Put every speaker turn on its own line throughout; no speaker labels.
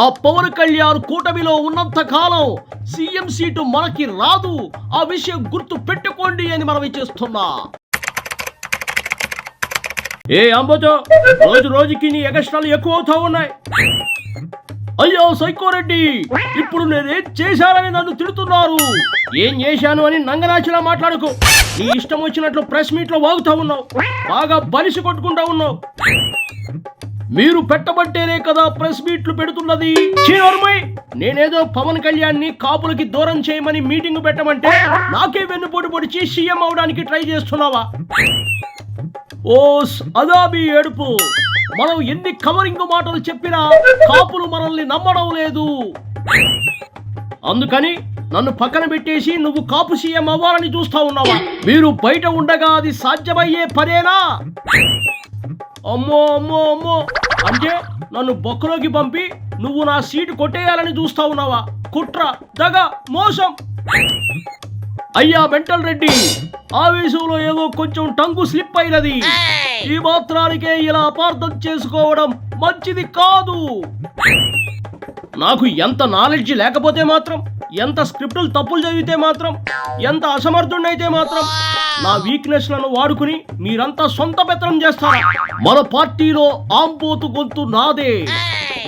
ఆ పవన్ కళ్యాణ్ కూటమిలో ఉన్నంత కాలం సీఎం సీటు మనకి రాదు, ఆ విషయం గుర్తు పెట్టుకోండి అని మనం చేస్తున్నా. ఏ అంబోజో, రోజు రోజుకి నీ ఎగస్ట్రాలు ఎక్కువ అవుతా ఉన్నాయి. అయ్యో సైకోరెడ్డి, ఇప్పుడు నేనేం చేశానని నన్ను తిడుతున్నారు. ఏం చేశాను అని నంగనాచిలా మాట్లాడుకో. నీ ఇష్టం వచ్చినట్లు ప్రెస్ మీట్ లో వాగుతా ఉన్నావు, బాగా బలిసి కొట్టుకుంటా ఉన్నావు. మీరు పెట్టబట్టేనే కదా ప్రెస్ మీట్లు పెడుతున్నది. నేనేదో పవన్ కళ్యాణ్ ని కాపులకి దూరం చేయమని మీటింగ్ పెట్టమంటే నాకే వెన్నుపోటు పొడిచి సీఎం అవడానికి ట్రై చేస్తున్నావా? ఓస్ అదా మీ ఏడుపు. మనం ఎన్ని కవరింగ్ మాటలు చెప్పినా కాపులు మనల్ని నమ్మడం లేదు. అందుకని నన్ను పక్కన పెట్టేసి నువ్వు కాపు సీఎం అవ్వాలని చూస్తా ఉన్నావా? మీరు బయట ఉండగా అది సాధ్యమయ్యే పనేనా? అమ్మో అమ్మో అమ్మో, అంటే నన్ను బొక్కలోకి పంపి నువ్వు నా సీటు కొట్టేయాలని చూస్తా ఉన్నావా? కుట్ర, దగ, మోసం. అయ్యా మెంటల్ రెడ్డి, ఆవేశంలో ఏదో కొంచెం టంగు స్లిప్ అయినది. ఈ మాత్రానికే ఇలా అపార్థం చేసుకోవడం మంచిది కాదు. నాకు ఎంత నాలెడ్జ్ లేకపోతే మాత్రం, ఎంత స్క్రిప్టులు తప్పులు చదివితే మాత్రం, ఎంత అసమర్థుడైతే మాత్రం నా వీక్నెస్ లను వాడుకుని మీరంతా సొంత పెత్తనం చేస్తారా? మన పార్టీలో ఆంబోతు గొంతు నాదే.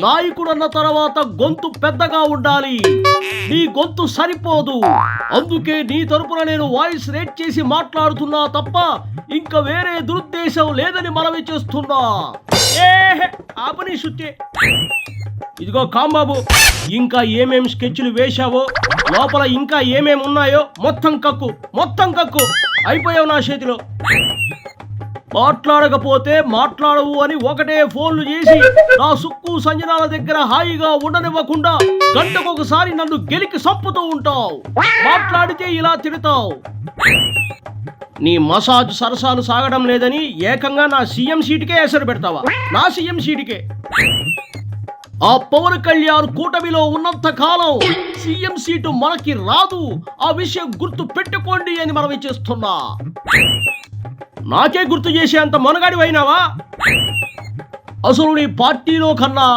నాయకుడన్న తర్వాత గొంతు పెద్దగా ఉండాలి. నీ గొంతు సరిపోదు. అందుకే నీ తరపున నేను వాయిస్ రేట్ చేసి మాట్లాడుతున్నా తప్ప ఇంకా వేరే దురుద్దేశం లేదని మనవి చేస్తున్నా. ఆపని శుద్ధి. ఇదిగో కాంబాబు, ఇంకా ఏమేం స్కెచ్లు వేశావో, లోపల ఇంకా ఏమేమి ఉన్నాయో మొత్తం కక్కు, మొత్తం కక్కు. అయిపోయావు నా చేతిలో. మాట్లాడకపోతే మాట్లాడవు అని ఒకటే ఫోన్లు చేసి నా సుక్కు సంజనాల దగ్గర హాయిగా ఉండనివ్వకుండా గంటకొకసారి నన్ను గెలికి సంపుతూ ఉంటావు. మాట్లాడితే ఇలా తిడతావు. నీ మసాజ్ సరసాలు సాగడం లేదని ఏకంగా నా సీఎం సీటుకే ఎసరు పెడతావా? నా సీఎం సీటుకే. ఆ పవన్ కళ్యాణ్ కూటమిలో ఉన్నంత కాలం సీఎం సీటు మనకి రాదు, ఆ విషయం గుర్తు పెట్టుకోండి అని మనం చేస్తున్నా. నాకే గుర్తు చేసేంత మొనగాడి అయినావా? అసలు నీ పార్టీలో కన్నా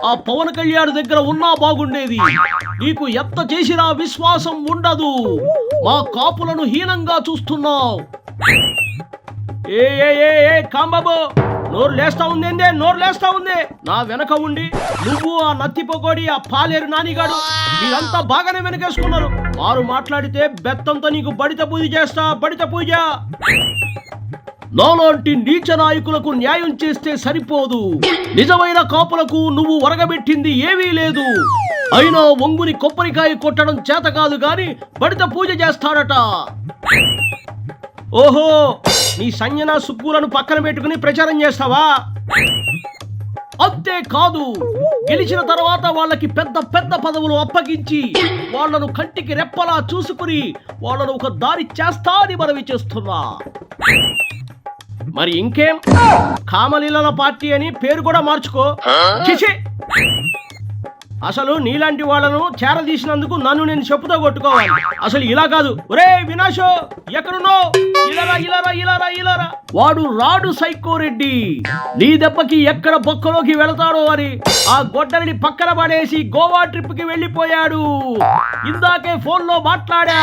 ఆ పవన్ కళ్యాణ్ దగ్గర ఉన్నా బాగుండేది. నీకు ఎంత చేసినా విశ్వాసం ఉండదు. మా కాపులను హీనంగా చూస్తున్నావు. ఏ ఏ ఏ కాంబాబు, నోరు లేస్తా ఉందేందే, నోరు లేస్తా ఉంది. నా వెనక ఉండి నువ్వు, ఆ నత్తిపోకోడి, ఆ పాలేరు నానిగాడు మీరంతా బాగానే వెనకేసుకున్నారు. వారు మాట్లాడితే బెత్తంతో నీకు బడిత పూజ చేస్తా, బడిత పూజ. నాలాంటి నీచ నాయకులకు న్యాయం చేస్తే సరిపోదు. నిజమైన కాపులకు నువ్వు వరగబెట్టింది ఏమీ లేదు. అయినా వంగుని కొబ్బరికాయ కొట్టడం చేత కాదు గాని బడిత పూజ చేస్తాడట. ఓహో, నీ సంజన సుక్కులను పక్కన పెట్టుకుని ప్రచారం చేస్తావా? అంతే కాదు, గెలిచిన తర్వాత వాళ్ళకి పెద్ద పెద్ద పదవులు అప్పగించి వాళ్ళను కంటికి రెప్పలా చూసుకుని వాళ్ళను ఒక దారి చేస్తా అని మనవి చేస్తున్నా. మరి ఇంకేం, కామలీలల పార్టీ అని పేరు కూడా మార్చుకో. అసలు నీలాంటి వాళ్ళను చేరదీసినందుకు నన్ను నేను చెప్పుతో కొట్టుకోవాలి. అసలు ఇలా కాదు. ఒరే వినాశో, ఎక్కడున్నావు? ఇలారా ఇలారా ఇలారా ఇలారా. వాడు రాడు సైకోరెడ్డి. నీ దెబ్బకి ఎక్కడ బొక్కలోకి వెళతాడో అని ఆ గొడ్డలిని పక్కన పడేసి గోవా ట్రిప్ కి వెళ్ళిపోయాడు. ఇందాకే ఫోన్ లో మాట్లాడా.